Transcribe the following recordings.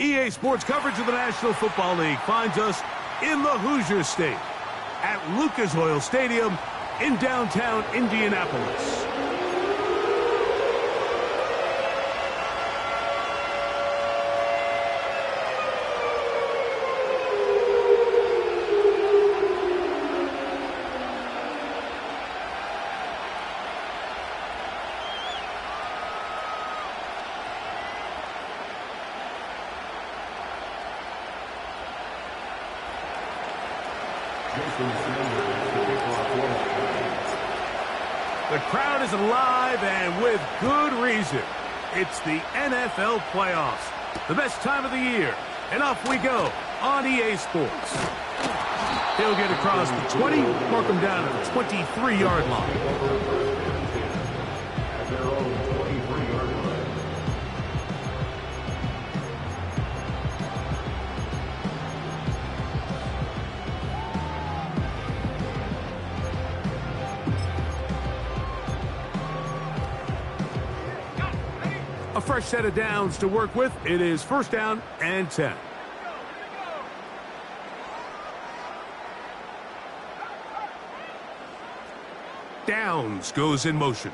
EA Sports coverage of the National Football League finds us in the Hoosier State at Lucas Oil Stadium in downtown Indianapolis. The crowd is alive, and with good reason. It's the NFL playoffs, the best time of the year. And off we go on EA Sports. He'll get across the 20, mark him down at the 23-yard line. A fresh set of downs to work with. It is first down and 10. Downs goes in motion.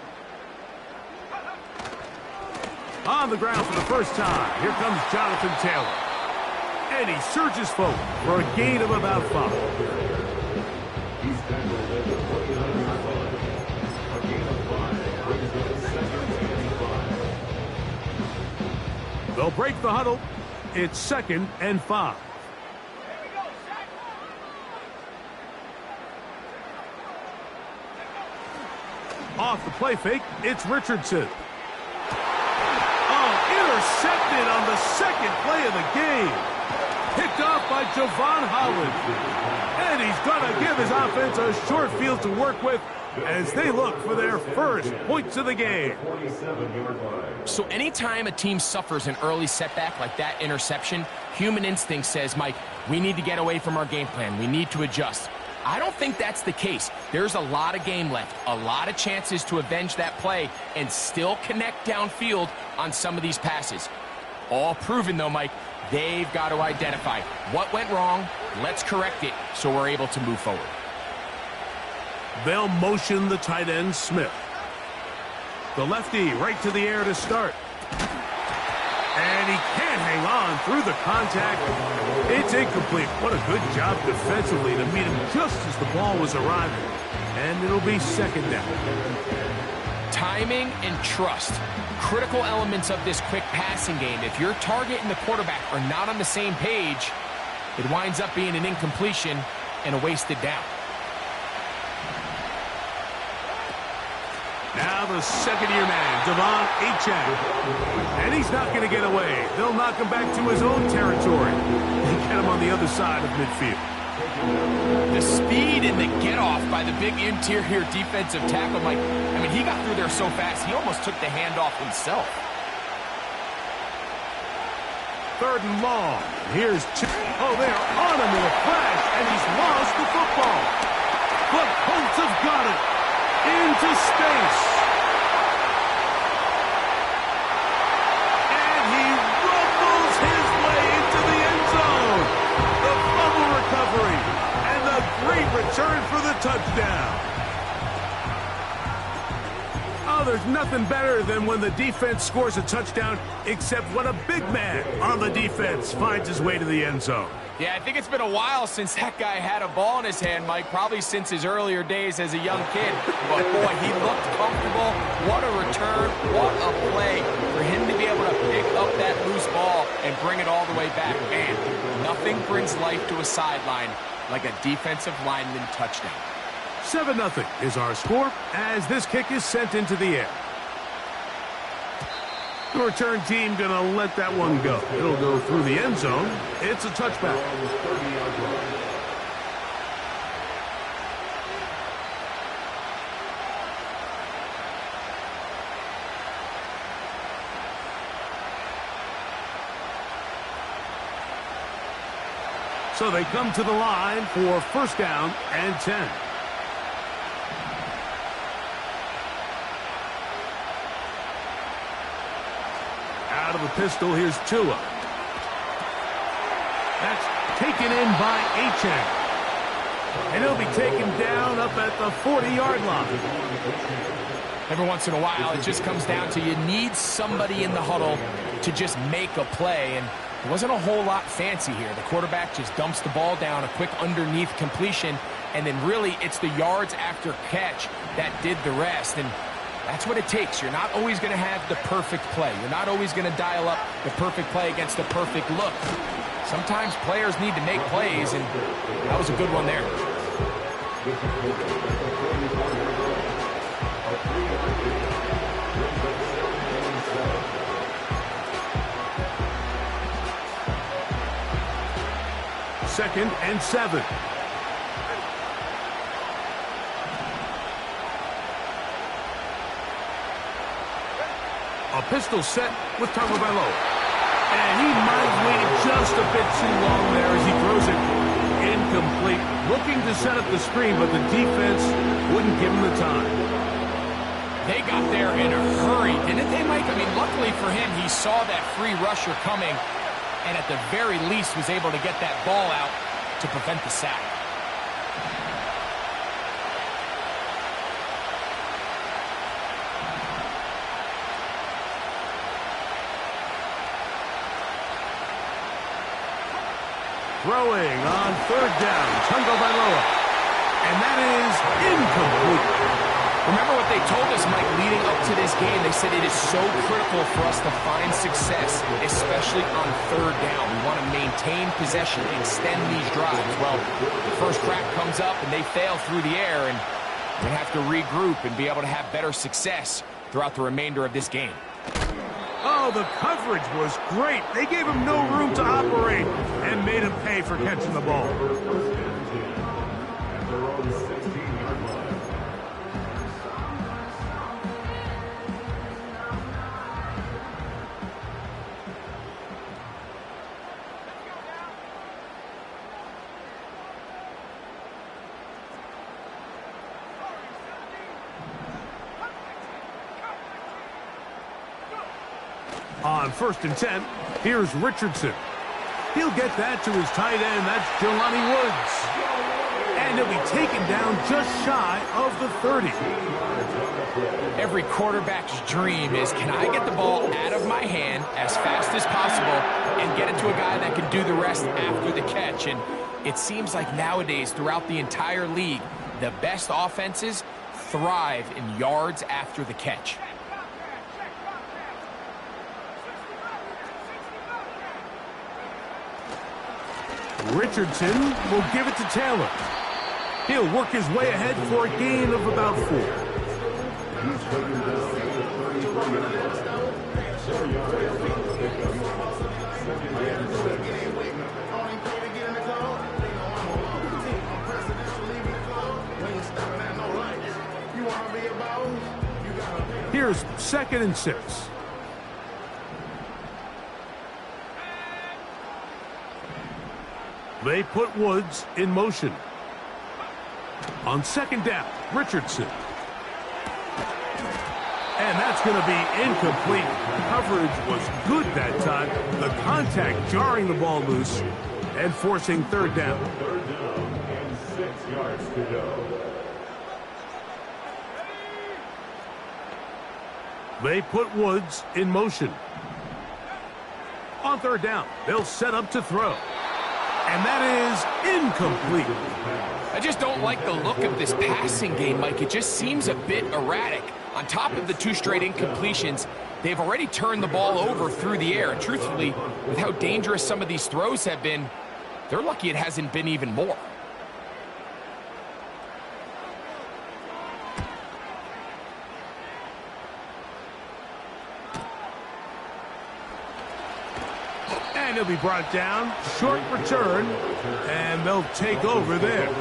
On the ground for the first time. Here comes Jonathan Taylor. And he surges forward for a gain of about 5. They'll break the huddle. It's 2nd and 5. Off the play fake, it's Richardson. Oh, intercepted on the second play of the game. Picked off by Javon Holland. And he's going to give his offense a short field to work with as they look for their first points of the game. So anytime a team suffers an early setback like that interception, human instinct says, Mike, we need to get away from our game plan. We need to adjust. I don't think that's the case. There's a lot of game left, a lot of chances to avenge that play and still connect downfield on some of these passes. All proven, though, Mike, they've got to identify what went wrong, let's correct it so we're able to move forward. They'll motion the tight end, Smith. The lefty right to the air to start. And he can't hang on through the contact. It's incomplete. What a good job defensively to meet him just as the ball was arriving. And it'll be 2nd down. Timing and trust. Critical elements of this quick passing game. If your target and the quarterback are not on the same page, it winds up being an incompletion and a wasted down. Now the second-year man, Devon Achane. And he's not going to get away. They'll knock him back to his own territory and get him on the other side of midfield. The speed and the get-off by the big interior defensive tackle, Mike. I mean, he got through there so fast, he almost took the handoff himself. 3rd and long. Here's oh, they're on him in a flash, and he's lost the football. The Colts have got it. Into space. And he rumbles his way into the end zone. The fumble recovery. And the great return for the touchdown. Oh, there's nothing better than when the defense scores a touchdown, except when a big man on the defense finds his way to the end zone. Yeah, I think it's been a while since that guy had a ball in his hand, Mike, probably since his earlier days as a young kid. But, boy, he looked comfortable. What a return. What a play for him to be able to pick up that loose ball and bring it all the way back. Man, nothing brings life to a sideline like a defensive lineman touchdown. 7-0 is our score as this kick is sent into the air. The return team going to let that one go. It'll go through the end zone. It's a touchback. So they come to the line for 1st down and 10. Out of the pistol, here's Tua. That's taken in by H.N. And he'll be taken down up at the 40-yard line. Every once in a while, it just comes down to you need somebody in the huddle to just make a play. And it wasn't a whole lot fancy here. The quarterback just dumps the ball down, a quick underneath completion, and then really it's the yards after catch that did the rest. And that's what it takes. You're not always going to have the perfect play. You're not always going to dial up the perfect play against the perfect look. Sometimes players need to make plays, and that was a good one there. Second and 7. A pistol set with Tffl. And he might have waited just a bit too long there as he throws it incomplete. Looking to set up the screen, but the defense wouldn't give him the time. They got there in a hurry, didn't they, Mike? I mean, luckily for him, he saw that free rusher coming, and at the very least was able to get that ball out to prevent the sack. Throwing on third down, Tffl. And that is incomplete. Remember what they told us, Mike, leading up to this game? They said it is so critical for us to find success, especially on third down. We want to maintain possession, extend these drives. Well, the first crack comes up and they fail through the air, and we have to regroup and be able to have better success throughout the remainder of this game. Oh, the coverage was great. They gave him no room to operate and made him pay for catching the ball. On first and 10, here's Richardson. He'll get that to his tight end. That's Jelani Woods. And he'll be taken down just shy of the 30. Every quarterback's dream is, can I get the ball out of my hand as fast as possible and get it to a guy that can do the rest after the catch? And it seems like nowadays, throughout the entire league, the best offenses thrive in yards after the catch. Richardson will give it to Taylor. He'll work his way ahead for a gain of about 4. Here's second and 6. They put Woods in motion. On second down, Richardson. And that's going to be incomplete. Coverage was good that time. The contact jarring the ball loose and forcing third down. Third down and 6 yards to go. They put Woods in motion. On third down, they'll set up to throw. And that is incomplete. I just don't like the look of this passing game, Mike. It just seems a bit erratic. On top of the 2 straight incompletions, they've already turned the ball over through the air. And truthfully, with how dangerous some of these throws have been, they're lucky it hasn't been even more. And he'll be brought down. Short return. And they'll take over there.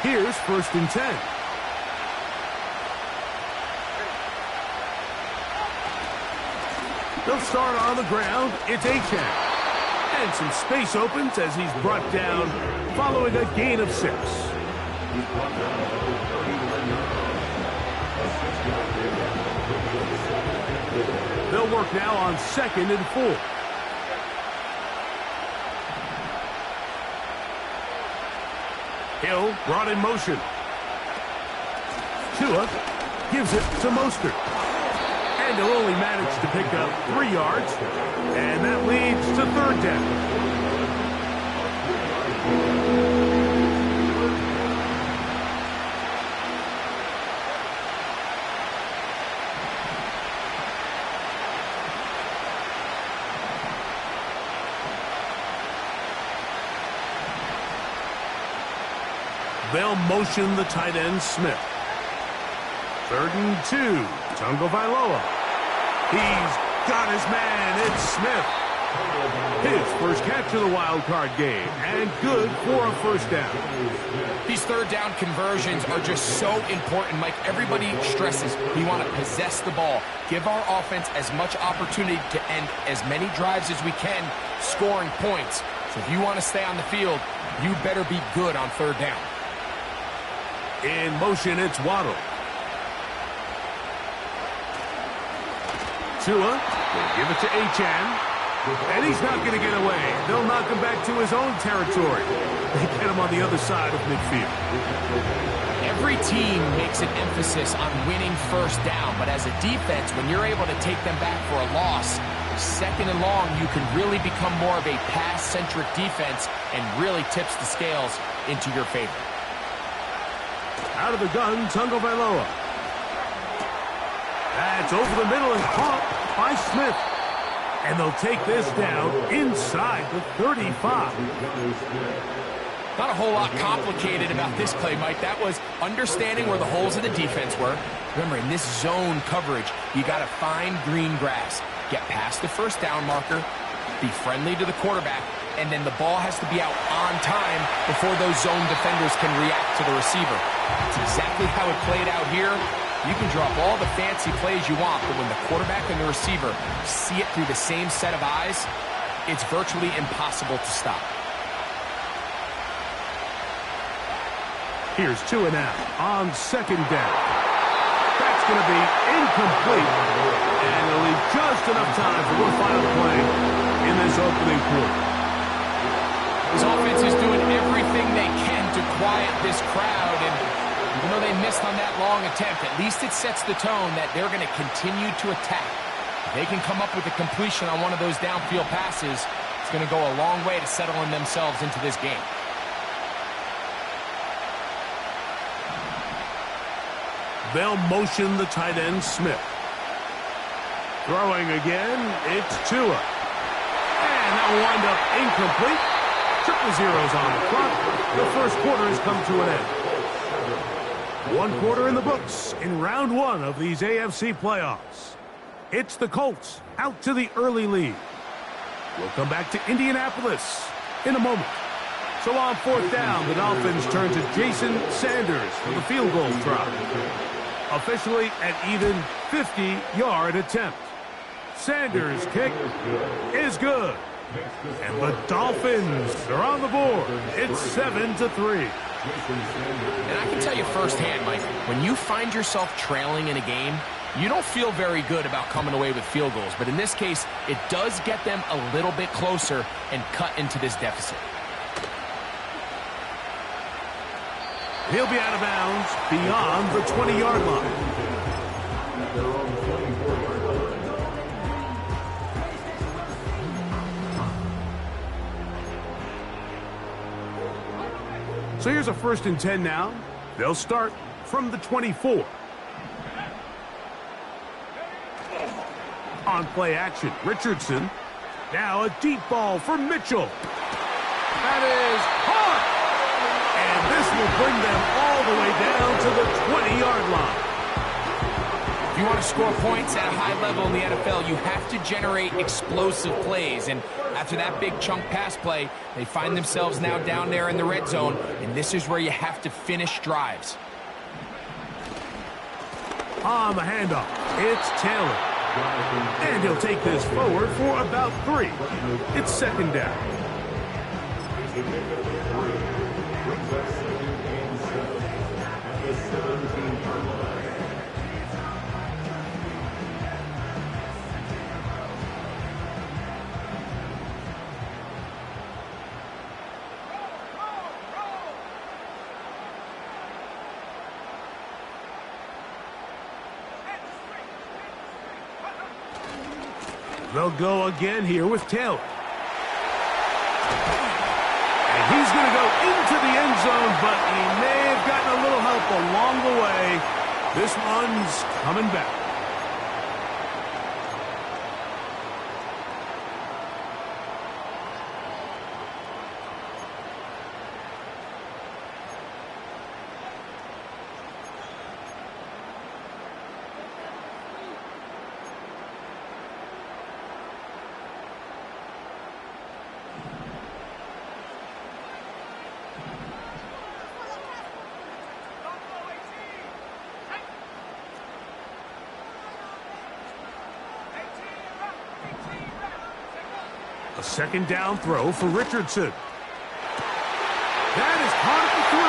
Here's first and 10. They'll start on the ground. It's H.N. And some space opens as he's brought down following a gain of 6. They'll work now on 2nd and 4. Hill brought in motion. Tua gives it to Mostert. And he'll only manage to pick up 3 yards. And that leads to 3rd down. They'll motion the tight end Smith. 3rd and 2. Tagovailoa. He's got his man. It's Smith. His first catch of the wild card game. And good for a 1st down. These 3rd down conversions are just so important, Mike. Everybody stresses we want to possess the ball. Give our offense as much opportunity to end as many drives as we can, scoring points. So if you want to stay on the field, you better be good on 3rd down. In motion, it's Waddle. Tua will give it to Achane. And he's not going to get away. They'll knock him back to his own territory. They get him on the other side of midfield. Every team makes an emphasis on winning 1st down, but as a defense, when you're able to take them back for a loss, 2nd and long, you can really become more of a pass-centric defense and really tips the scales into your favor. Out of the gun, Tagovailoa. That's over the middle and caught by Smith. And they'll take this down inside the 35. Not a whole lot complicated about this play, Mike. That was understanding where the holes of the defense were. Remember, in this zone coverage, you got to find green grass. Get past the 1st down marker, be friendly to the quarterback, and then the ball has to be out on time before those zone defenders can react to the receiver. That's exactly how it played out here. You can drop all the fancy plays you want, but when the quarterback and the receiver see it through the same set of eyes, it's virtually impossible to stop. Here's Tua now on 2nd down. That's going to be incomplete. And it'll leave just enough time for one final play in this opening quarter. His offense is doing everything they can to quiet this crowd, and even though they missed on that long attempt, at least it sets the tone that they're going to continue to attack. If they can come up with a completion on one of those downfield passes, it's going to go a long way to settling themselves into this game. They'll motion the tight end Smith. Throwing again, it's Tua. And that will wind up incomplete. Triple zeros on the clock. The 1st quarter has come to an end. 1 quarter in the books in round 1 of these AFC playoffs. It's the Colts out to the early lead. We'll come back to Indianapolis in a moment. So on 4th down, the Dolphins turn to Jason Sanders for the field goal try. Officially an even 50-yard attempt. Sanders' kick is good. And the Dolphins are on the board. It's 7-3. And I can tell you firsthand, Mike, when you find yourself trailing in a game, you don't feel very good about coming away with field goals. But in this case, it does get them a little bit closer and cut into this deficit. He'll be out of bounds beyond the 20-yard line. So here's a 1st and 10 now. They'll start from the 24. On play action, Richardson. Now a deep ball for Mitchell. That is hard. And this will bring them all the way down to the 20-yard line. If you want to score points at a high level in the NFL, you have to generate explosive plays. And after that big chunk pass play, they find themselves now down there in the red zone. And this is where you have to finish drives. On the handoff, it's Taylor. And he'll take this forward for about 3. It's 2nd down. They'll go again here with Taylor. And he's going to go into the end zone, but he may have gotten a little help along the way. This one's coming back. A second down throw for Richardson. That is caught at the 3.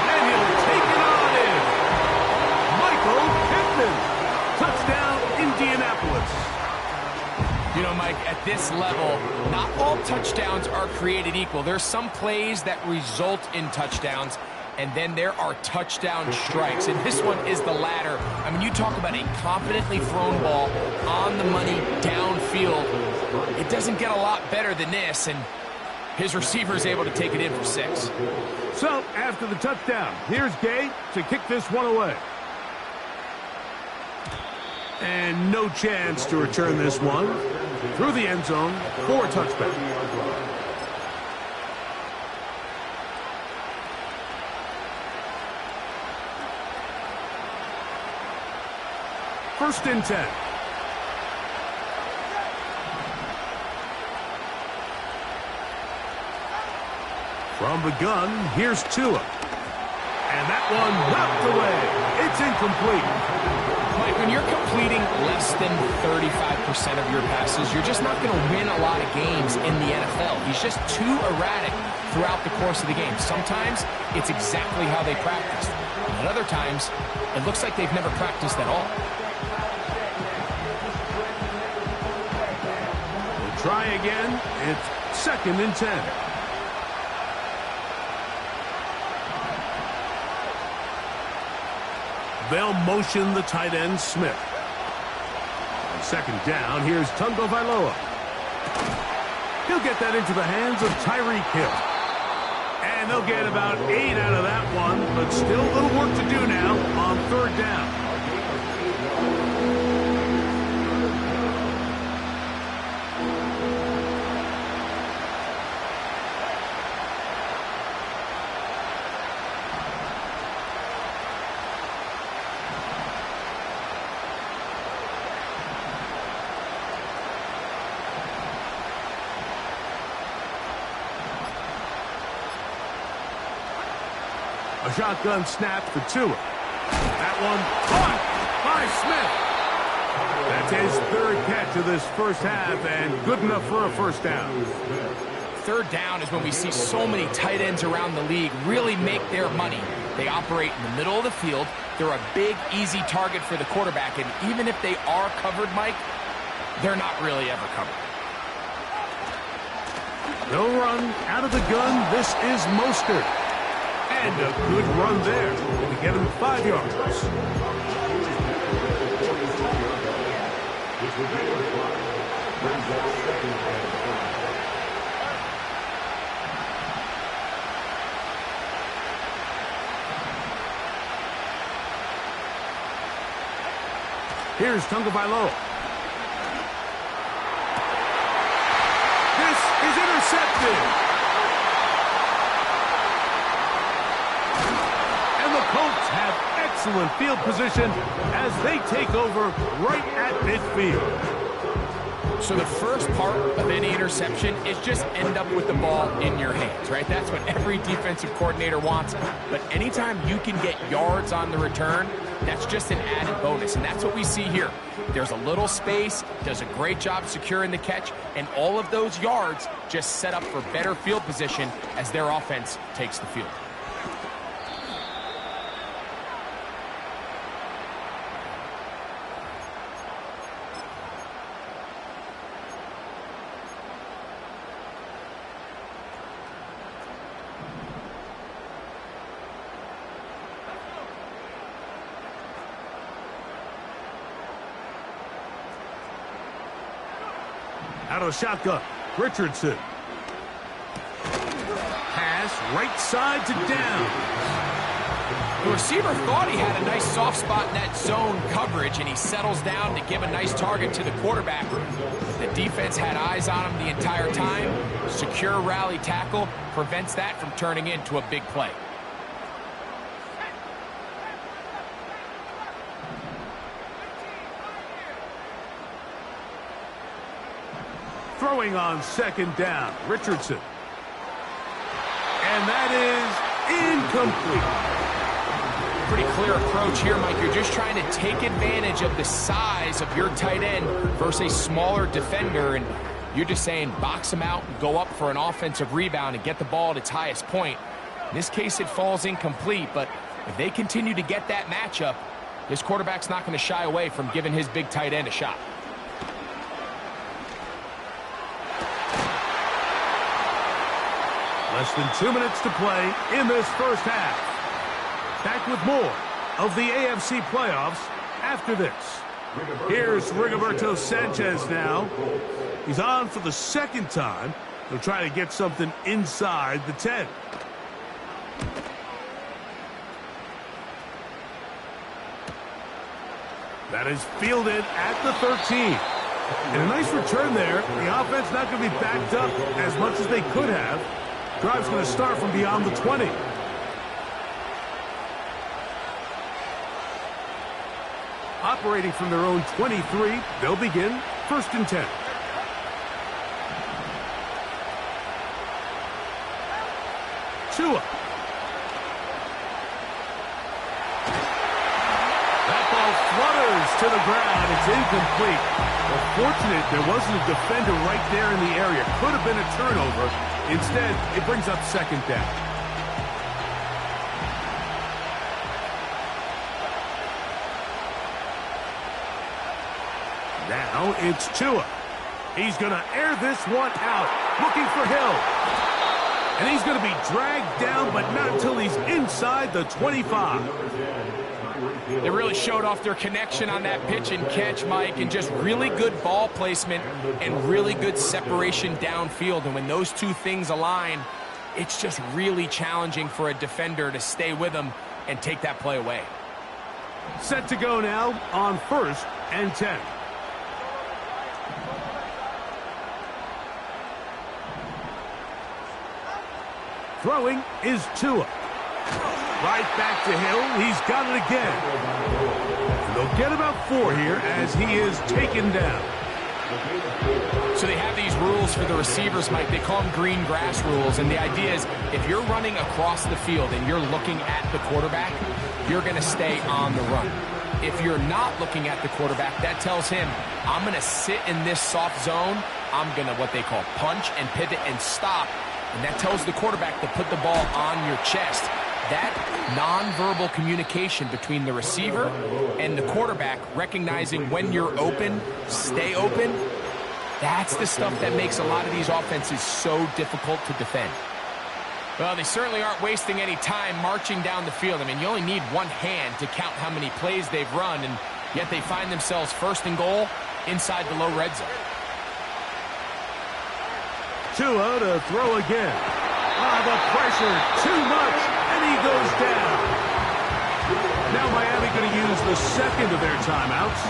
And he'll take it on in. Michael Pittman. Touchdown, Indianapolis. You know, Mike, at this level, not all touchdowns are created equal. There's some plays that result in touchdowns, and then there are touchdown strikes, and this one is the latter. I mean, you talk about a confidently thrown ball on the money downfield. It doesn't get a lot better than this, and his receiver is able to take it in for 6. So, after the touchdown, here's Gay to kick this one away. And no chance to return this one through the end zone for a touchback. First and 10. From the gun, here's Tua. And that one knocked away. It's incomplete. Mike, when you're completing less than 35% of your passes, you're just not going to win a lot of games in the NFL. He's just too erratic throughout the course of the game. Sometimes it's exactly how they practiced. And other times, it looks like they've never practiced at all. We'll try again. It's second and 10. They'll motion the tight end, Smith. On second down, here's Tffl. He'll get that into the hands of Tyreek Hill. And they'll get about 8 out of that one, but still a little work to do now on third down. A shotgun snap for Tua. That one caught by Smith. That's his third catch of this first half, and good enough for a first down. Third down is when we see so many tight ends around the league really make their money. They operate in the middle of the field. They're a big, easy target for the quarterback, and even if they are covered, Mike, they're not really ever covered. No run out of the gun. This is Mostert. And a good run there to get him 5 yards. Here's Tffl. This is intercepted. Colts have excellent field position as they take over right at midfield. So the first part of any interception is just end up with the ball in your hands, right? That's what every defensive coordinator wants. But anytime you can get yards on the return, that's just an added bonus. And that's what we see here. There's a little space, does a great job securing the catch, and all of those yards just set up for better field position as their offense takes the field. Out of shotgun, Richardson. Pass right side to down. The receiver thought he had a nice soft spot in that zone coverage, and he settles down to give a nice target to the quarterback. The defense had eyes on him the entire time. Secure rally tackle prevents that from turning into a big play. Throwing on second down, Richardson. And that is incomplete. Pretty clear approach here, Mike. You're just trying to take advantage of the size of your tight end versus a smaller defender, and you're just saying box him out and go up for an offensive rebound and get the ball at its highest point. In this case, it falls incomplete, but if they continue to get that matchup, this quarterback's not going to shy away from giving his big tight end a shot. Less than 2 minutes to play in this first half. Back with more of the AFC playoffs after this. Here's Rigoberto Sanchez now. He's on for the second time. He'll try to get something inside the 10. That is fielded at the 13. And a nice return there. The offense not going to be backed up as much as they could have. Drive's going to start from beyond the 20. Operating from their own 23, they'll begin 1st and 10. Tua. That ball flutters to the ground. It's incomplete. Well, fortunate there wasn't a defender right there in the area. Could have been a turnover. Instead, it brings up second down. Now it's Tua. He's going to air this one out, looking for Hill. And he's going to be dragged down, but not until he's inside the 25. They really showed off their connection on that pitch and catch, Mike, and just really good ball placement and really good separation downfield. And when those two things align, it's just really challenging for a defender to stay with them and take that play away. Set to go now on 1st and 10. Throwing is Tua. Right back to Hill. He's got it again. And they'll get about 4 here as he is taken down. So they have these rules for the receivers, Mike. They call them green grass rules. And the idea is if you're running across the field and you're looking at the quarterback, you're going to stay on the run. If you're not looking at the quarterback, that tells him, I'm going to sit in this soft zone. I'm going to what they call punch and pivot and stop. And that tells the quarterback to put the ball on your chest. That nonverbal communication between the receiver and the quarterback, recognizing when you're open, stay open, that's the stuff that makes a lot of these offenses so difficult to defend. Well, they certainly aren't wasting any time marching down the field. I mean, you only need one hand to count how many plays they've run, and yet they find themselves 1st and goal inside the low red zone. Tua to throw again. The pressure, too much, and he goes down. Now Miami going to use the second of their timeouts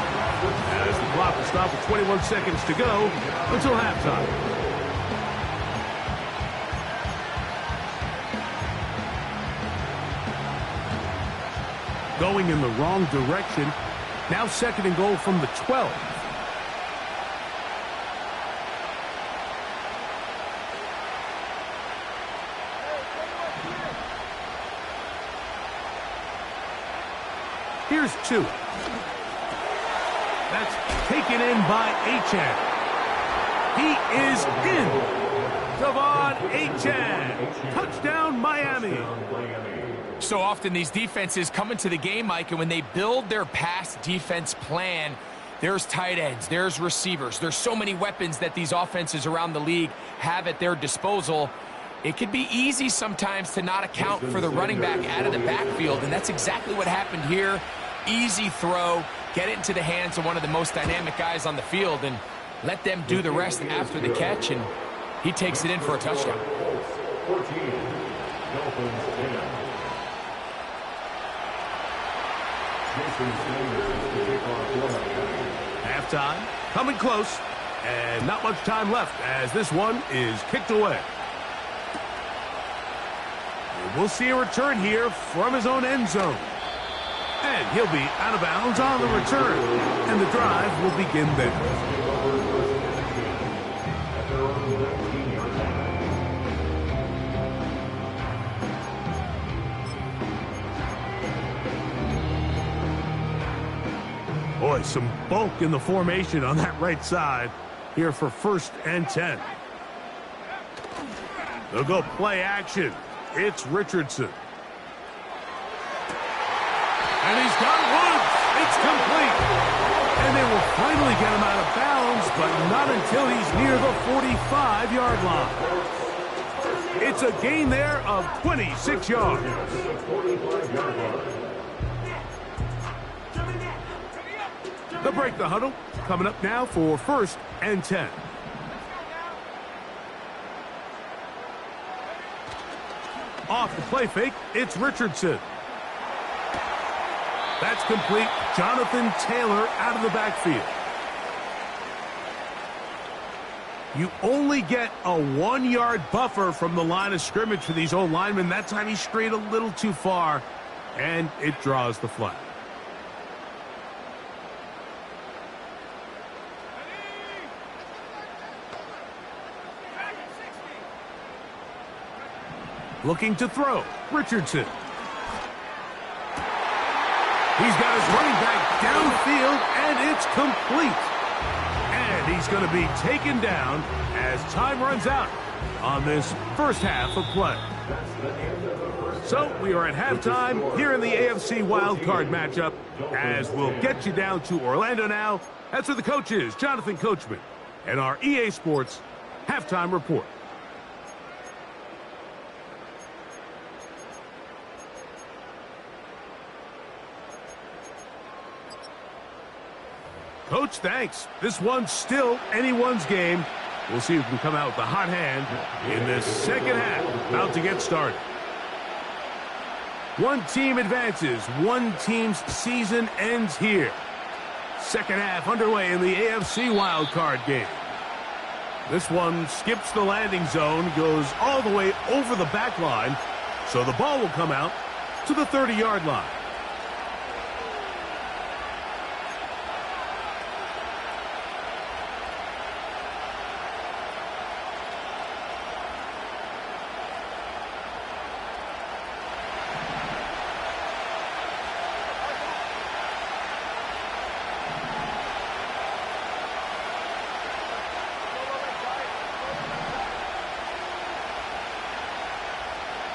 as the clock will stop with 21 seconds to go until halftime. Going in the wrong direction. Now 2nd and goal from the 12. Here's Tua. That's taken in by Achane. He is in. Devon Achane. Touchdown, Miami. So often these defenses come into the game, Mike, and when they build their pass defense plan, there's tight ends, there's receivers. There's so many weapons that these offenses around the league have at their disposal. It could be easy sometimes to not account for the running back out of the backfield, and that's exactly what happened here. Easy throw, get it into the hands of one of the most dynamic guys on the field, and let them do the rest after the catch, and he takes it in for a touchdown. 14, Dolphins 10. Halftime, coming close, and not much time left as this one is kicked away. We'll see a return here from his own end zone. And he'll be out of bounds on the return, and the drive will begin there. Boy, some bulk in the formation on that right side here for 1st and 10. They'll go play action. It's Richardson. And he's got Woods. It's complete. And they will finally get him out of bounds, but not until he's near the 45-yard line. It's a gain there of 26 yards. They'll break the huddle. Coming up now for 1st and 10. Off the play fake, it's Richardson. That's complete. Jonathan Taylor out of the backfield. You only get a 1-yard buffer from the line of scrimmage for these old linemen. That time he strayed a little too far, and it draws the flag. Looking to throw, Richardson. He's got his running back downfield, and it's complete. And he's going to be taken down as time runs out on this first half of play. So we are at halftime here in the AFC wildcard matchup, as we'll get you down to Orlando now. That's for the coaches, Jonathan Coachman, and our EA Sports halftime report. Coach, thanks. This one's still anyone's game. We'll see who can come out with a hot hand in this second half. About to get started. One team advances. One team's season ends here. Second half underway in the AFC wildcard game. This one skips the landing zone, goes all the way over the back line, so the ball will come out to the 30-yard line.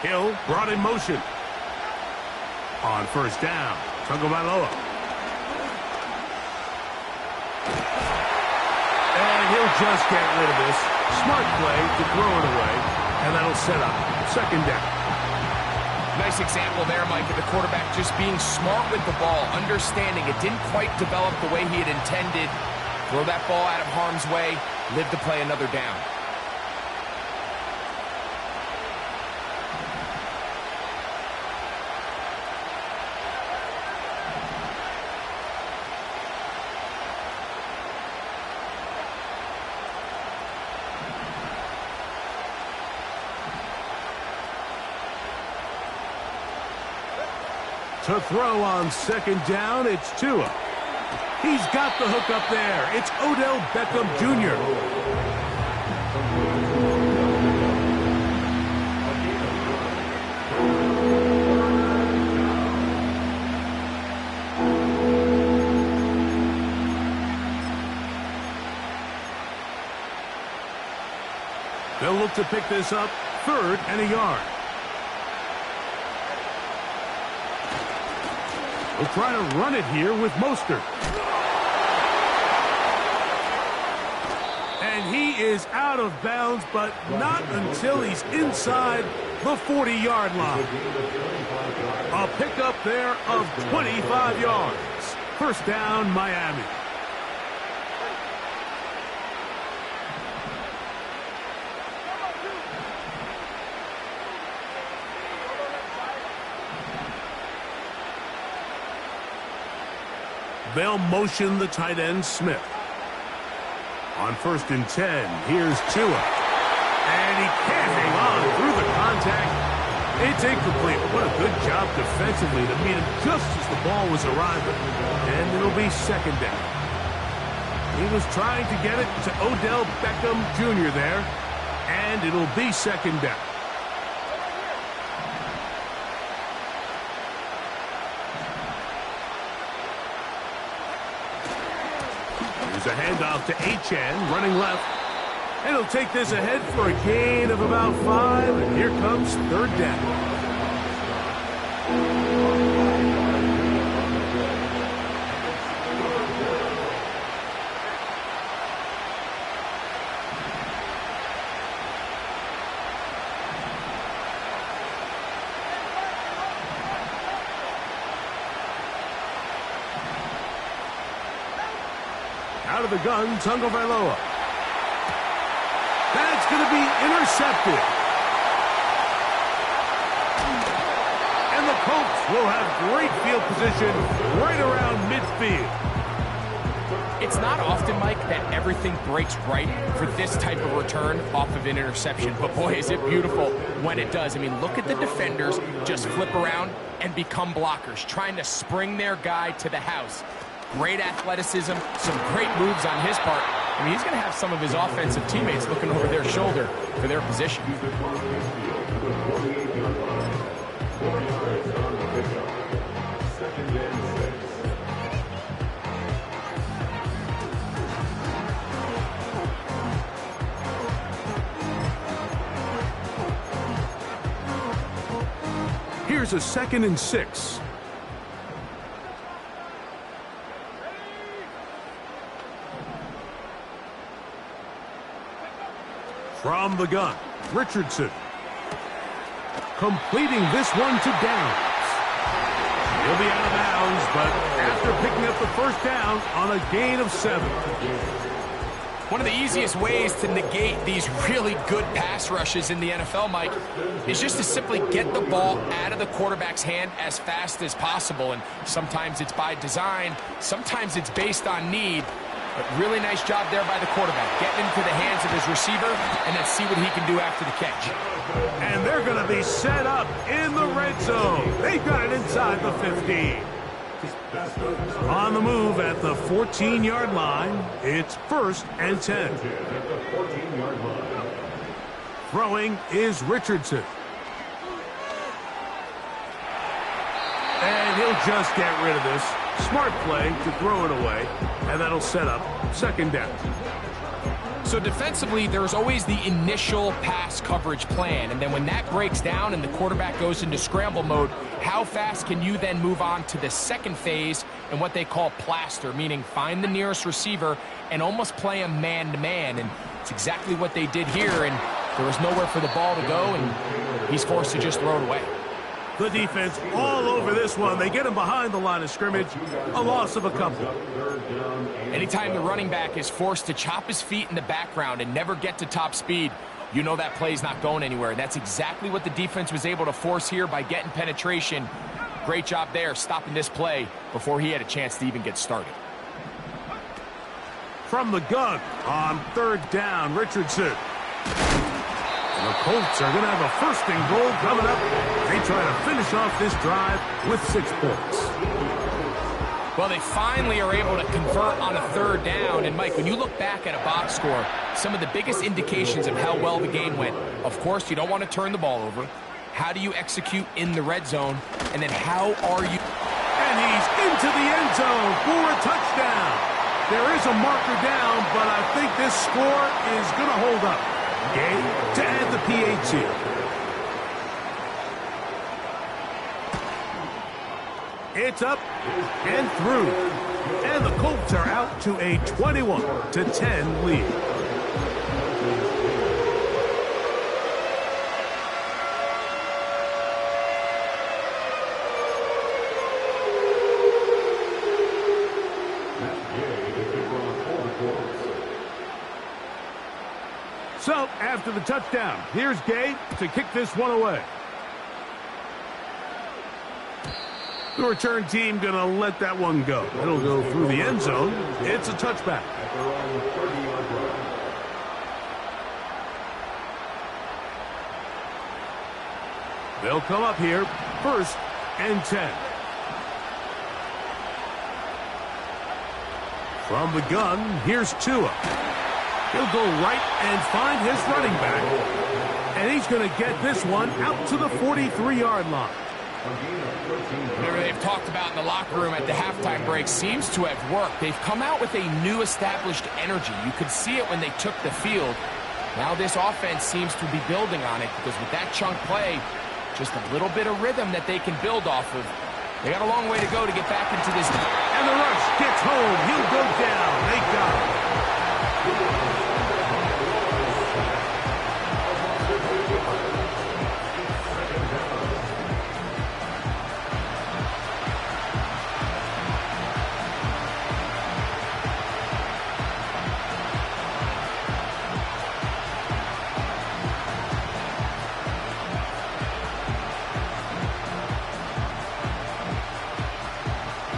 Hill brought in motion. On first down, Tagovailoa. And he'll just get rid of this. Smart play to throw it away, and that'll set up second down. Nice example there, Mike, of the quarterback just being smart with the ball, understanding it didn't quite develop the way he had intended. Throw that ball out of harm's way, live to play another down. To throw on second down, it's Tua. He's got the hook up there. It's Odell Beckham Jr. They'll look to pick this up, 3rd and a yard. We'll try to run it here with Mostert. And he is out of bounds, but not until he's inside the 40-yard line. A pickup there of 25 yards. First down, Miami. They'll motion the tight end Smith. On 1st and 10, here's Tua. And he can't hang on through the contact. It's incomplete. What a good job defensively to meet him just as the ball was arriving. And it'll be 2nd down. He was trying to get it to Odell Beckham Jr. there. And it'll be 2nd down. Here's a handoff to Achane, running left. And he'll take this ahead for a gain of about 5. And here comes 3rd down. Out of the gun, Tagovailoa. That's going to be intercepted. And the Colts will have great field position right around midfield. It's not often, Mike, that everything breaks right for this type of return off of an interception. But boy, is it beautiful when it does. I mean, look at the defenders just flip around and become blockers, trying to spring their guy to the house. Great athleticism, some great moves on his part. I mean, he's going to have some of his offensive teammates looking over their shoulder for their position. Here's a 2nd and 6. From the gun, Richardson. Completing this one to Downs. He'll be out of bounds, but after picking up the 1st down on a gain of 7. One of the easiest ways to negate these really good pass rushes in the NFL, Mike, is just to simply get the ball out of the quarterback's hand as fast as possible. And sometimes it's by design, sometimes it's based on need. But really nice job there by the quarterback, getting into the hands of his receiver, and then see what he can do after the catch. And they're going to be set up in the red zone. They've got it inside the 15. On the move at the 14-yard line, it's 1st and 10. Throwing is Richardson. And he'll just get rid of this. Smart play to throw it away, and that'll set up 2nd down. So defensively, there's always the initial pass coverage plan, and then when that breaks down and the quarterback goes into scramble mode, how fast can you then move on to the 2nd phase and what they call plaster, meaning find the nearest receiver and almost play him man-to-man, and it's exactly what they did here, and there was nowhere for the ball to go, and he's forced to just throw it away. The defense all over this one. They get him behind the line of scrimmage. A loss of a couple. Anytime the running back is forced to chop his feet in the background and never get to top speed, you know that play's not going anywhere. That's exactly what the defense was able to force here by getting penetration. Great job there, stopping this play before he had a chance to even get started. From the gun on 3rd down, Richardson. The Colts are going to have a 1st and goal coming up. They try to finish off this drive with 6 points. Well, they finally are able to convert on a 3rd down. And, Mike, when you look back at a box score, some of the biggest indications of how well the game went, of course, you don't want to turn the ball over. How do you execute in the red zone? And then how are you? And he's into the end zone for a touchdown. There is a marker down, but I think this score is going to hold up. Game to add the PAT. It's up and through. And the Colts are out to a 21-10 lead. So, after the touchdown, here's Gay to kick this one away. The return team going to let that one go. It'll go through the end zone. It's a touchback. They'll come up here, 1st and 10. From the gun, here's Tua. He'll go right and find his running back. And he's going to get this one out to the 43-yard line. Whatever they've talked about in the locker room at the halftime break seems to have worked. They've come out with a new established energy. You could see it when they took the field. Now this offense seems to be building on it because with that chunk play, just a little bit of rhythm that they can build off of. They got a long way to go to get back into this. And the rush gets home. He'll go down. They got him.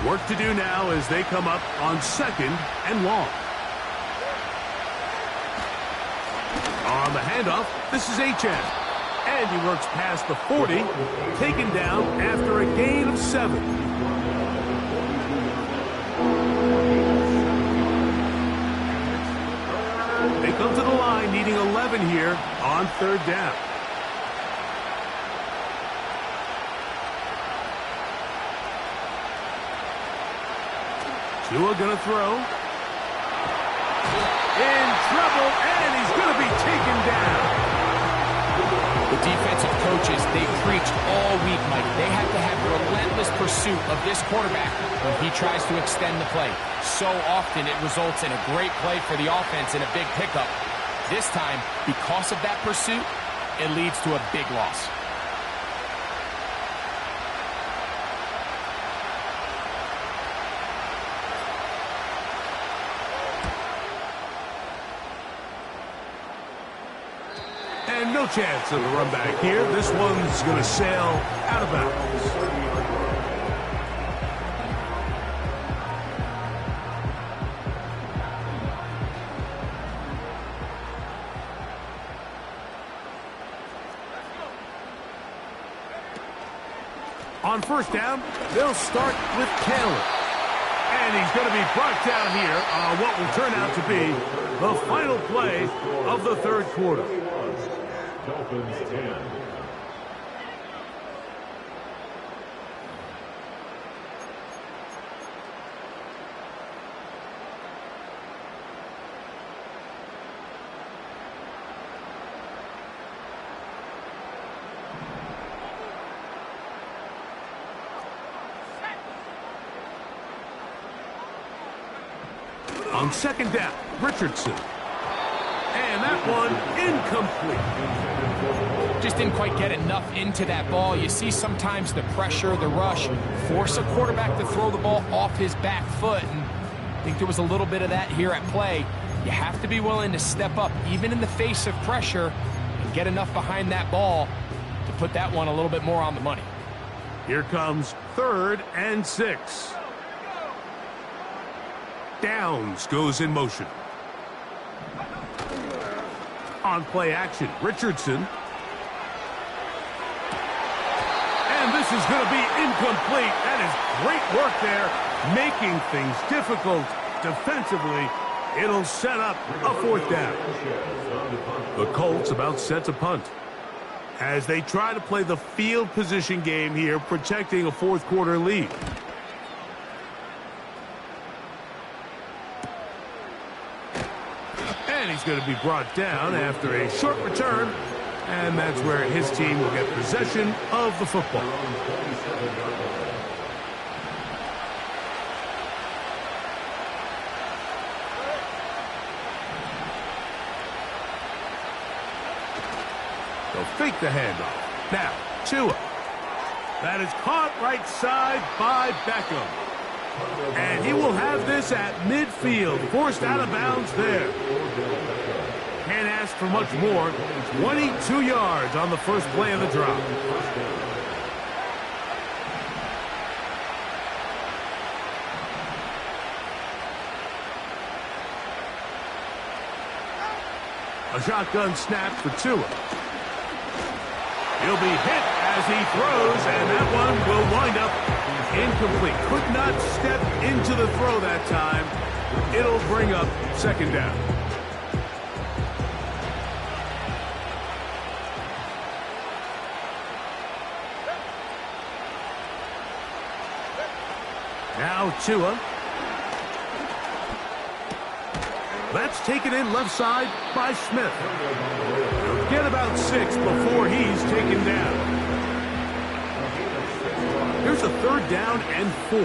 Work to do now as they come up on 2nd and long. On the handoff, this is H.N. And he works past the 40, taken down after a gain of 7. They come to the line needing 11 here on 3rd down. Tua gonna throw. In trouble, and he's gonna be taken down. The defensive coaches, they preach all week, Mike. They have to have relentless pursuit of this quarterback when he tries to extend the play. So often it results in a great play for the offense and a big pickup. This time, because of that pursuit, it leads to a big loss. And no chance of a run back here. This one's going to sail out of bounds. On 1st down, they'll start with Taylor. And he's going to be brought down here on what will turn out to be the final play of the 3rd quarter. Dolphins 10. On 2nd down, Richardson. And that one incomplete. Just didn't quite get enough into that ball. You see sometimes the pressure, the rush, force a quarterback to throw the ball off his back foot. And I think there was a little bit of that here at play. You have to be willing to step up, even in the face of pressure, and get enough behind that ball to put that one a little bit more on the money. Here comes 3rd and 6. Downs goes in motion. On play action, Richardson. And this is going to be incomplete. That is great work there, making things difficult defensively. It'll set up a 4th down. The Colts about set to punt as they try to play the field position game here, protecting a 4th quarter lead. And he's going to be brought down after a short return, and that's where his team will get possession of the football. They'll fake the handoff. Now, Tua. That is caught right side by Beckham. And he will have this at midfield, forced out of bounds there. Can't ask for much more. 22 yards on the first play of the drop. A shotgun snap for Tua. He'll be hit as he throws, and that one will wind up incomplete. Could not step into the throw that time. It'll bring up second down. Now Tua. That's taken in left side by Smith. He'll get about 6 before he's taken down. Here's a 3rd down and 4.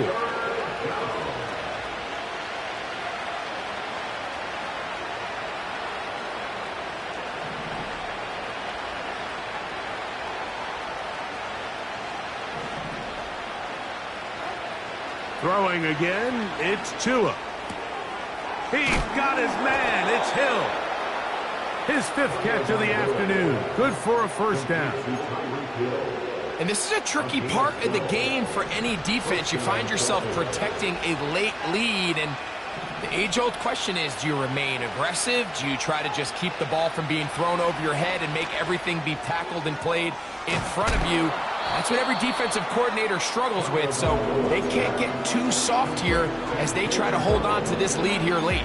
Throwing again, it's Tua. He's got his man. It's Hill. His 5th catch of the afternoon. Good for a first down. And this is a tricky part of the game for any defense. You find yourself protecting a late lead, and the age-old question is, do you remain aggressive? Do you try to just keep the ball from being thrown over your head and make everything be tackled and played in front of you? That's what every defensive coordinator struggles with, so they can't get too soft here as they try to hold on to this lead here late.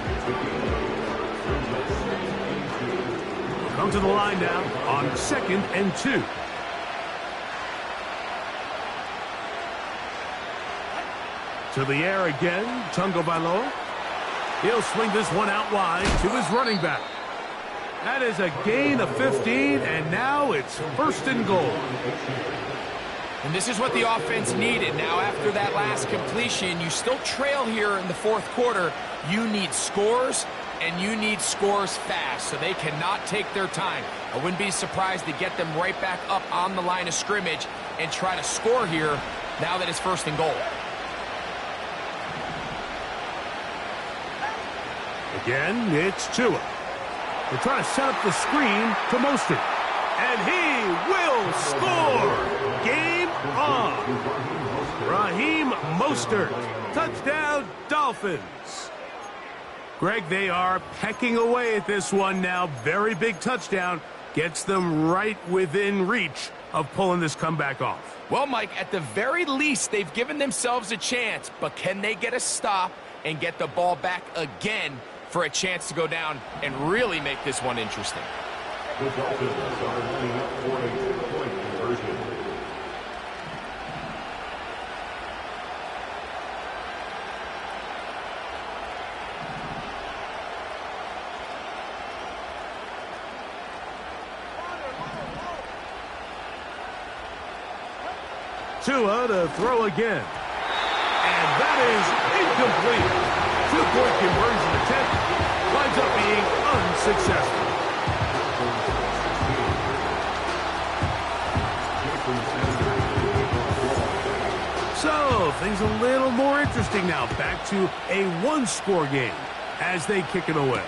Come to the line now on 2nd and 2. To the air again, Tagovailoa. He'll swing this one out wide to his running back. That is a gain of 15, and now it's 1st and goal. And this is what the offense needed. Now, after that last completion, you still trail here in the 4th quarter. You need scores, and you need scores fast, so they cannot take their time. I wouldn't be surprised to get them right back up on the line of scrimmage and try to score here now that it's 1st and goal. Again, it's Tua. They're trying to set up the screen to Mostert. And he will score! Game on! Raheem Mostert. Touchdown, Dolphins. Greg, they are pecking away at this one now. Very big touchdown. Gets them right within reach of pulling this comeback off. Well, Mike, at the very least, they've given themselves a chance. But can they get a stop and get the ball back again for a chance to go down and really make this one interesting? The Dolphins are lining up for a 2-point conversion. Tua to throw again. And that is incomplete. 2-point conversion attempt winds up being unsuccessful. So, things a little more interesting now. Back to a 1-score game as they kick it away.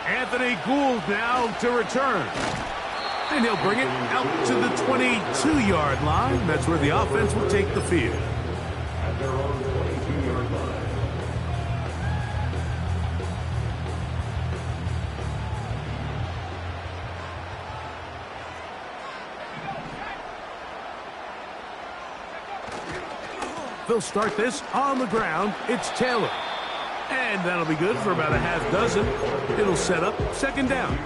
Anthony Gould now to return. And he'll bring it out to the 22-yard line. That's where the offense will take the field. At their own 22-yard line. They'll start this on the ground. It's Taylor. And that'll be good for about a half dozen. It'll set up 2nd down.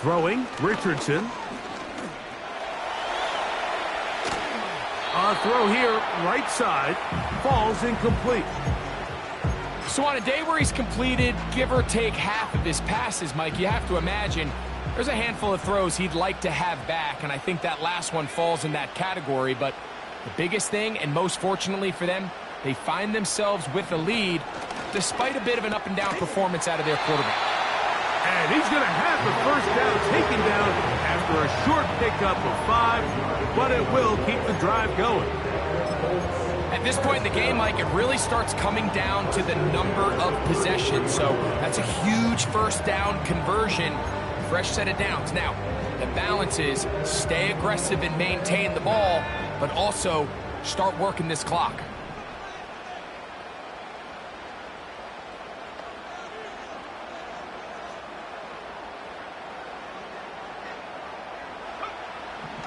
Throwing, Richardson. A throw here, right side, falls incomplete. So on a day where he's completed, give or take half of his passes, Mike, you have to imagine there's a handful of throws he'd like to have back, and I think that last one falls in that category. But the biggest thing, and most fortunately for them, they find themselves with a lead despite a bit of an up-and-down performance out of their quarterback. And he's going to have the first down taken down after a short pickup of 5, but it will keep the drive going. At this point in the game, Mike, it really starts coming down to the number of possessions. So that's a huge first down conversion. Fresh set of downs. Now, the balance is stay aggressive and maintain the ball, but also start working this clock.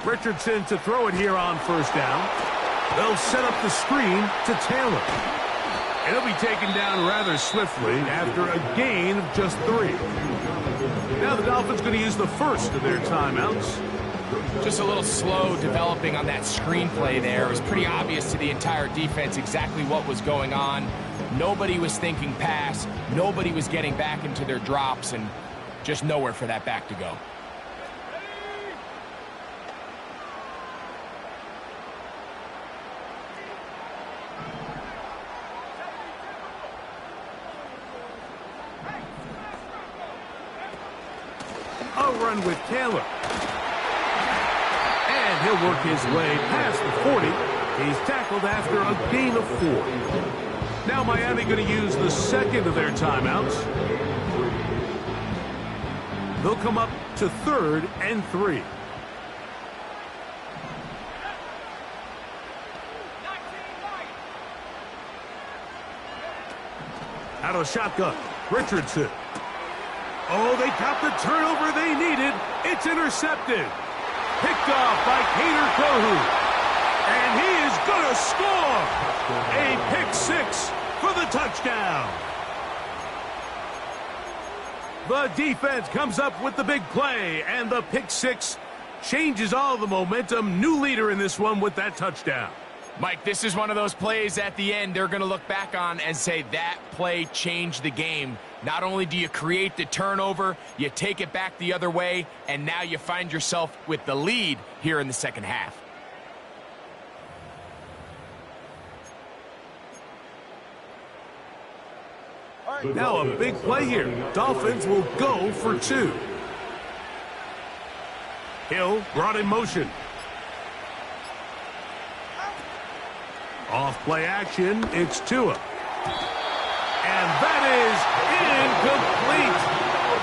Richardson to throw it here on first down. They'll set up the screen to Taylor. And he'll be taken down rather swiftly after a gain of just 3. Now the Dolphins going to use the first of their timeouts. Just a little slow developing on that screenplay there. It was pretty obvious to the entire defense exactly what was going on. Nobody was thinking pass. Nobody was getting back into their drops, and just nowhere for that back to go. A run with Taylor. And he'll work his way past the 40. He's tackled after a gain of 4. Now Miami going to use the second of their timeouts. They'll come up to 3rd and 3. Out of shotgun, Richardson. Oh, they got the turnover they needed. It's intercepted. Picked off by Kader Kohou. And he is going to score. A pick 6 for the touchdown. The defense comes up with the big play, and the pick 6 changes all the momentum. New leader in this one with that touchdown. Mike, this is one of those plays at the end they're going to look back on and say that play changed the game. Not only do you create the turnover, you take it back the other way, and now you find yourself with the lead here in the second half. Now a big play here. Dolphins will go for 2. Hill brought in motion. Off play action, it's Tua. And that is incomplete.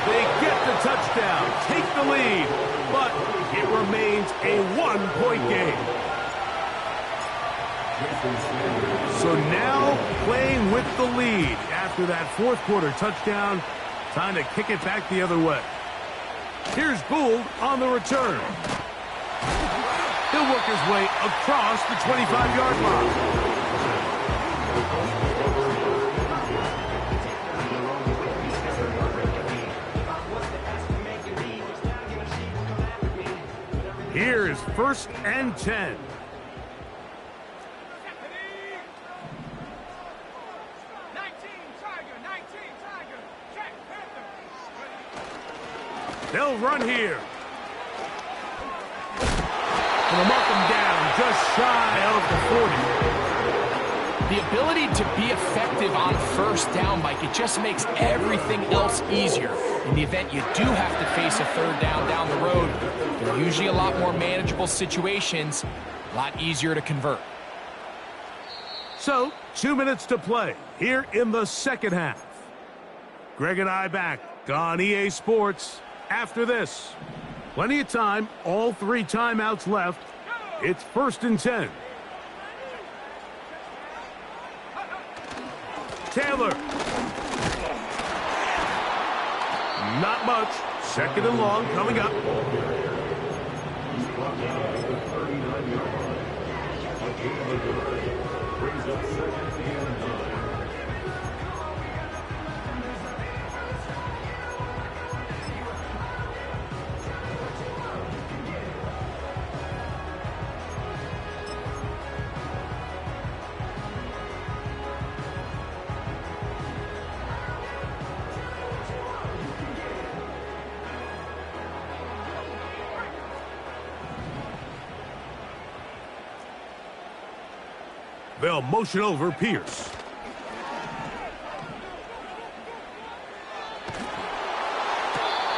They get the touchdown, take the lead, but it remains a 1-point game. So now playing with the lead after that fourth quarter touchdown, time to kick it back the other way. Here's Gould on the return. He'll work his way across the 25-yard line. Here is 1st and 10. They'll run here. And they'll mark them down just shy of the 40. The ability to be effective on first down, Mike, it just makes everything else easier. In the event you do have to face a third down the road, they're usually a lot more manageable situations, a lot easier to convert. So, 2 minutes to play here in the second half. Greg and I back on EA Sports after this. Plenty of time, all 3 timeouts left. It's 1st and 10. Taylor. Not much. 2nd and long coming up. They'll motion over Pierce.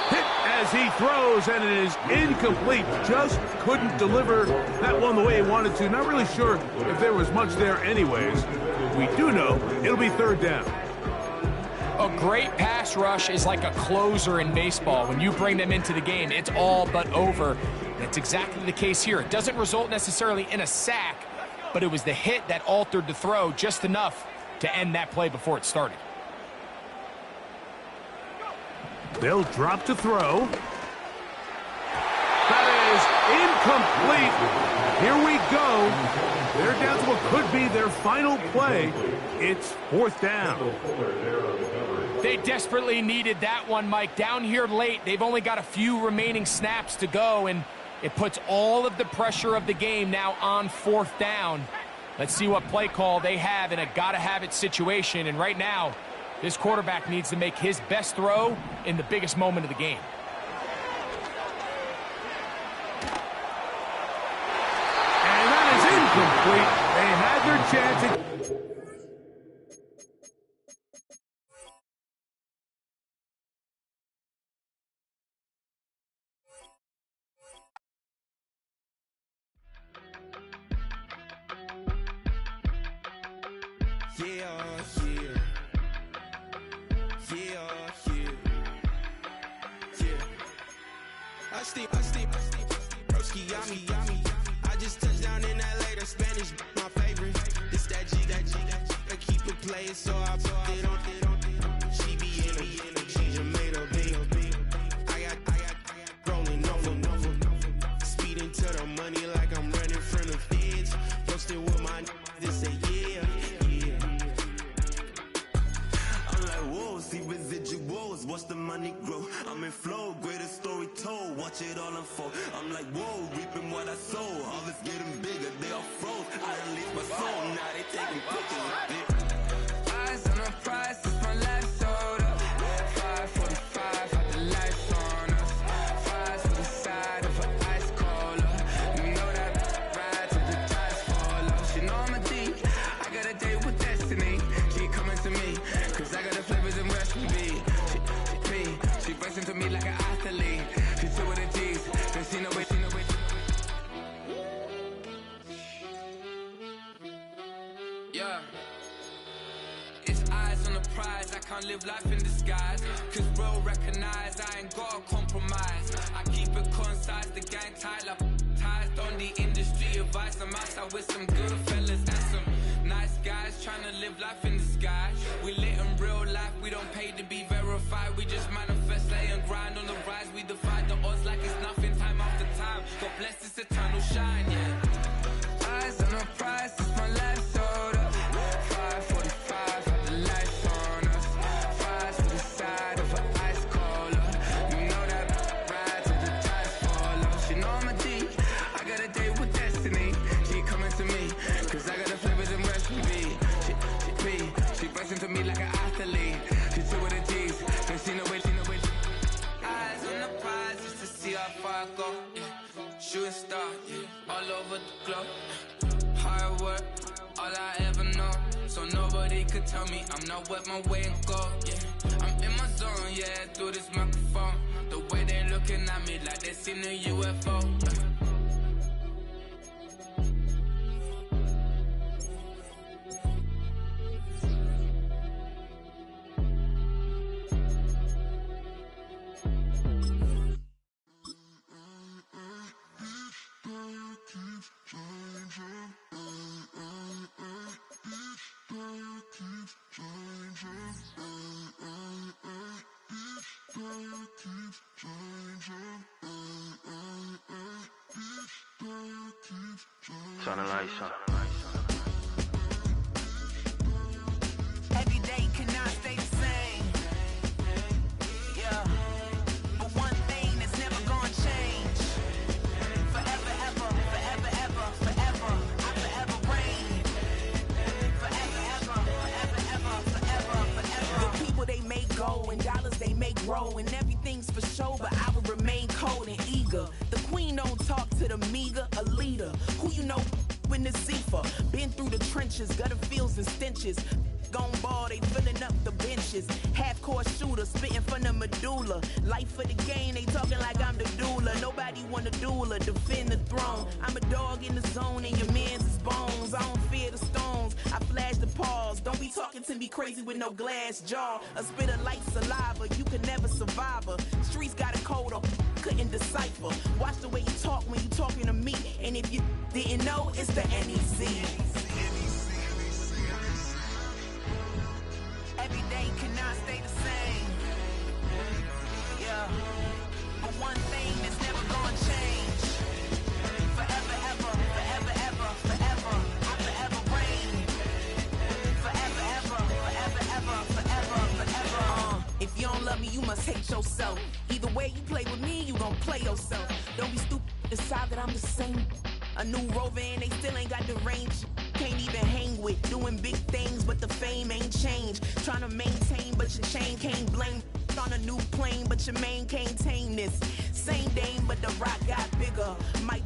Hit as as he throws, and it is incomplete. Just couldn't deliver that one the way he wanted to. Not really sure if there was much there anyways. We do know it'll be third down. A great pass rush is like a closer in baseball. When you bring them into the game, it's all but over. That's exactly the case here. It doesn't result necessarily in a sack, but it was the hit that altered the throw just enough to end that play before it started. They'll drop to throw. That is incomplete. Here we go. They're down to what could be their final play. It's fourth down. They desperately needed that one, Mike. Down here late, they've only got a few remaining snaps to go, and it puts all of the pressure of the game now on fourth down. Let's see what play call they have in a gotta-have-it situation, and right now, this quarterback needs to make his best throw in the biggest moment of the game. And that is incomplete. They had their chance. I just touched down in LA, the Spanish, my favorite. This that G, I keep it playing, so I put it on. She be in the she just made a beat. I got rolling over. Speeding to the money like I'm running from the feds. Posted with my they say yeah. I'm like, whoa, see residuals, watch the money grow. I'm in flow, greatest story told, watch it all unfold. I'm like, whoa, reaping what I sow. Harvest getting bigger, they all froze. I unleashed my soul, now they taking pictures of it. Eyes on the prize, it's my life sold up. 545, had the lights on us. Fries for the side of an ice cola. You know that ride till the tires fall off. She know I'm a D, I got a date with destiny. She coming to me, cause I got the flavors and recipe. She bursts into me like an athlete. She took with the G's, then she know it. Yeah. It's eyes on the prize, I can't live life in disguise. Cause bro recognize I ain't gotta compromise. I keep it concise, the gang tight like ties on the industry advice. I'm outside with some good fellas and some nice guys trying to live life in disguise. We lit in real life, we don't pay to be verified. We just manifest, lay and grind on the rise. We defy the odds like it's nothing, time after time. God bless this eternal shine, yeah. Eyes on the prize, it's my life sold up. 545, had the lights on us. Fries for the side of an ice cola. You know that ride till the tires fall off. She know I'm a D, I got a date with destiny. She coming to me, cause I got the flavors and recipe. She bursts into me like an athlete. She took with the G's, then she know it. Eyes on the prize, just to see how far I go. Yeah. Shooting star, yeah. All over the globe. Hard work, all I ever know. So nobody could tell me I'm not what my way and go. Yeah, I'm in my zone, yeah, through this microphone. The way they looking at me like they seen a UFO. Yeah. Turn the lights on. Every day cannot stay the same. Yeah. But one thing that's never gonna change. Forever, ever, forever, ever, forever. I forever reign. Forever, ever, forever, ever, forever, forever. The people they make go and dollars they make grow. And everything's for show, but I will remain cold and eager. The queen don't talk to the meager, a leader. Who you know in the Zephyr. Been through the trenches, gutter fields and stenches. gon' ball, they filling up the benches. Half-court shooter, spitting from the medulla. Life for the game, they talking like I'm the doula. Nobody wanna doula, defend the throne. I'm a dog in the zone and your man's is bones. I don't fear the stones, I flash the paws. Don't be talking to me crazy with no glass jaw. A spit of light saliva, you can never survive her. Streets got a code up, couldn't decipher. Watch the way you talk when you talking to me. And if you didn't know, it's the NEC. Every day cannot stay the same. Yeah. But one thing that's never gonna change. Forever, ever, forever, ever, forever. I forever reign. Forever, ever, forever, ever, forever, forever. If you don't love me, you must hate yourself. Either way you play with me, you gon' play yourself. Don't be stupid, decide that I'm the same. A new rover and they still ain't got the range. Can't even hang with, doing big things, but the fame ain't changed. Trying to maintain, but your chain can't blame. On a new plane, but your main can't tame this. Same dame, but the rock got bigger. Might